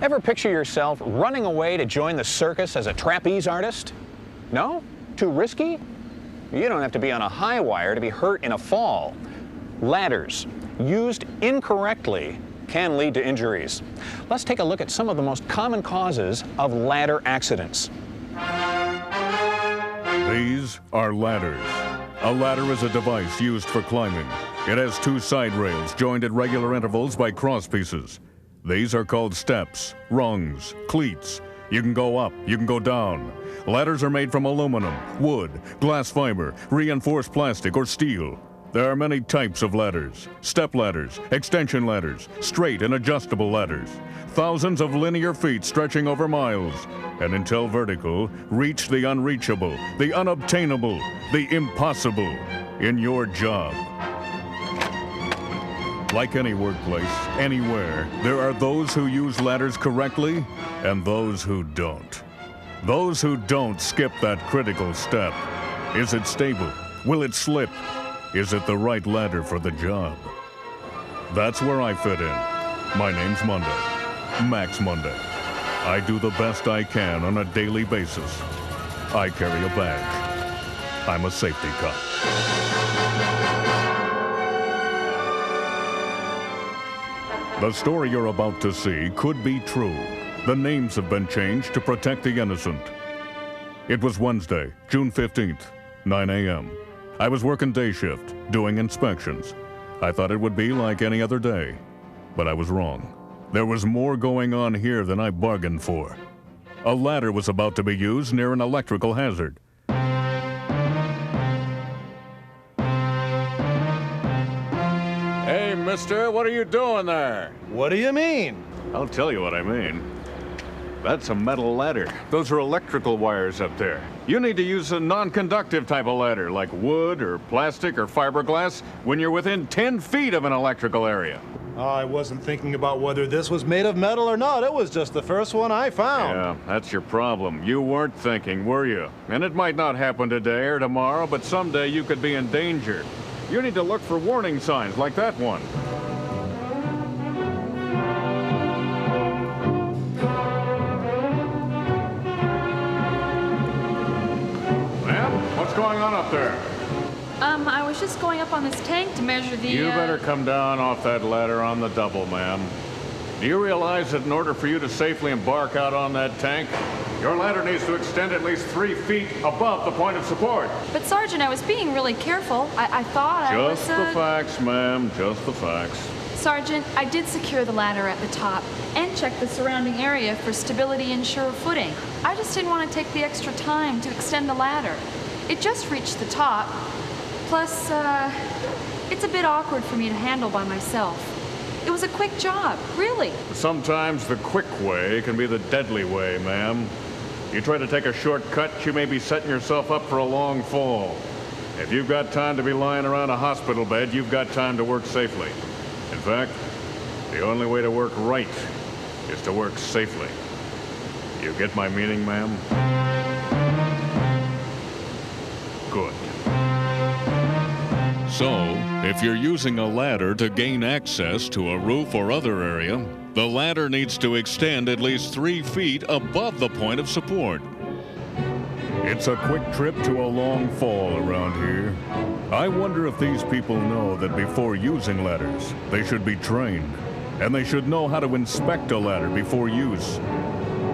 Ever picture yourself running away to join the circus as a trapeze artist? No? Too risky? You don't have to be on a high wire to be hurt in a fall. Ladders, used incorrectly, can lead to injuries. Let's take a look at some of the most common causes of ladder accidents. These are ladders. A ladder is a device used for climbing. It has two side rails joined at regular intervals by cross pieces. These are called steps, rungs, cleats. You can go up, you can go down. Ladders are made from aluminum, wood, glass fiber, reinforced plastic, or steel. There are many types of ladders: step ladders, extension ladders, straight and adjustable ladders. Thousands of linear feet stretching over miles, and until vertical, reach the unreachable, the unobtainable, the impossible in your job. Like any workplace, anywhere, there are those who use ladders correctly and those who don't. Those who don't skip that critical step. Is it stable? Will it slip? Is it the right ladder for the job? That's where I fit in. My name's Monday, Max Monday. I do the best I can on a daily basis. I carry a badge. I'm a safety cop. The story you're about to see could be true. The names have been changed to protect the innocent. It was Wednesday, June 15th, 9 a.m. I was working day shift, doing inspections. I thought it would be like any other day, but I was wrong. There was more going on here than I bargained for. A ladder was about to be used near an electrical hazard. Hey, mister, what are you doing there? What do you mean? I'll tell you what I mean. That's a metal ladder. Those are electrical wires up there. You need to use a non-conductive type of ladder, like wood or plastic or fiberglass, when you're within 10 feet of an electrical area. I wasn't thinking about whether this was made of metal or not. It was just the first one I found. Yeah, that's your problem. You weren't thinking, were you? And it might not happen today or tomorrow, but someday you could be in danger. You need to look for warning signs like that one. Ma'am, what's going on up there? I was just going up on this tank to measure the, You better come down off that ladder on the double, ma'am. Do you realize that in order for you to safely embark out on that tank, your ladder needs to extend at least 3 feet above the point of support? But Sergeant, I was being really careful. I thought I was, Just the facts, ma'am, just the facts. Sergeant, I did secure the ladder at the top and check the surrounding area for stability and sure footing. I just didn't want to take the extra time to extend the ladder. It just reached the top. Plus, it's a bit awkward for me to handle by myself. It was a quick job, really. Sometimes the quick way can be the deadly way, ma'am. You try to take a shortcut, you may be setting yourself up for a long fall. If you've got time to be lying around a hospital bed, you've got time to work safely. In fact, the only way to work right is to work safely. You get my meaning, ma'am? Good. So, if you're using a ladder to gain access to a roof or other area, the ladder needs to extend at least 3 feet above the point of support. It's a quick trip to a long fall around here. I wonder if these people know that before using ladders, they should be trained, and they should know how to inspect a ladder before use.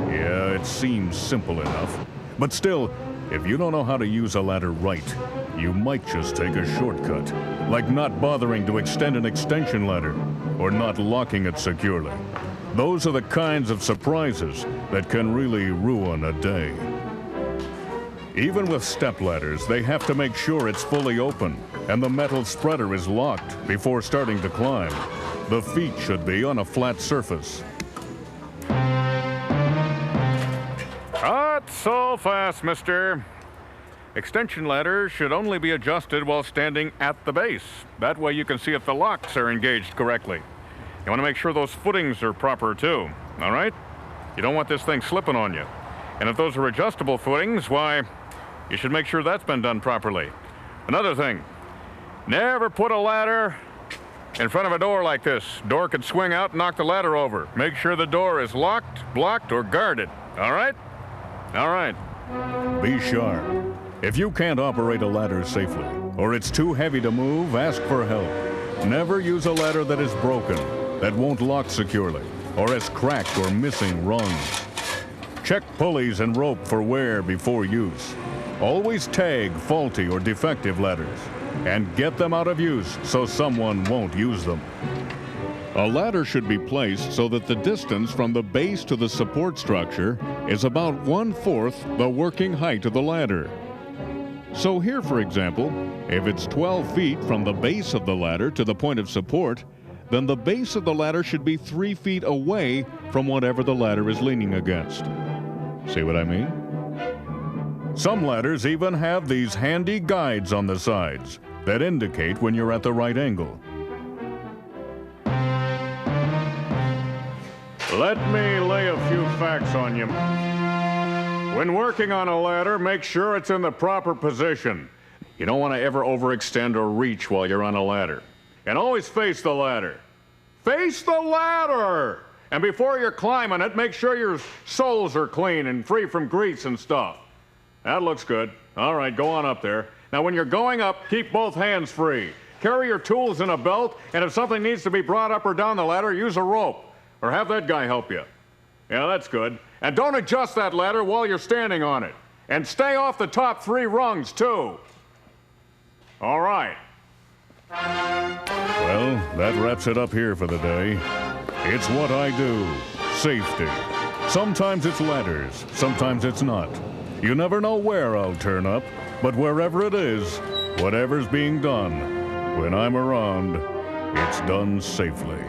Yeah, it seems simple enough, but still, if you don't know how to use a ladder right, you might just take a shortcut, like not bothering to extend an extension ladder or not locking it securely. Those are the kinds of surprises that can really ruin a day. Even with step ladders, they have to make sure it's fully open and the metal spreader is locked before starting to climb. The feet should be on a flat surface. Not so fast, mister. Extension ladders should only be adjusted while standing at the base. That way you can see if the locks are engaged correctly. You want to make sure those footings are proper too, all right? You don't want this thing slipping on you. And if those are adjustable footings, why, you should make sure that's been done properly. Another thing, never put a ladder In front of a door like this, door could swing out and knock the ladder over. Make sure the door is locked, blocked, or guarded. All right? All right. Be sharp. If you can't operate a ladder safely, or it's too heavy to move, ask for help. Never use a ladder that is broken, that won't lock securely, or has cracked or missing rungs. Check pulleys and rope for wear before use. Always tag faulty or defective ladders, and get them out of use so someone won't use them. A ladder should be placed so that the distance from the base to the support structure is about 1/4 the working height of the ladder. So here, for example, if it's 12 feet from the base of the ladder to the point of support, then the base of the ladder should be 3 feet away from whatever the ladder is leaning against. See what I mean? Some ladders even have these handy guides on the sides that indicate when you're at the right angle. Let me lay a few facts on you. When working on a ladder, make sure it's in the proper position. You don't want to ever overextend or reach while you're on a ladder. And always face the ladder. Face the ladder! And before you're climbing it, make sure your soles are clean and free from grease and stuff. That looks good. All right, go on up there. Now, when you're going up, keep both hands free. Carry your tools in a belt, and if something needs to be brought up or down the ladder, use a rope. Or have that guy help you. Yeah, that's good. And don't adjust that ladder while you're standing on it. And stay off the top 3 rungs, too. All right. Well, that wraps it up here for the day. It's what I do. Safety. Sometimes it's ladders, sometimes it's not. You never know where I'll turn up, but wherever it is, whatever's being done, when I'm around, it's done safely.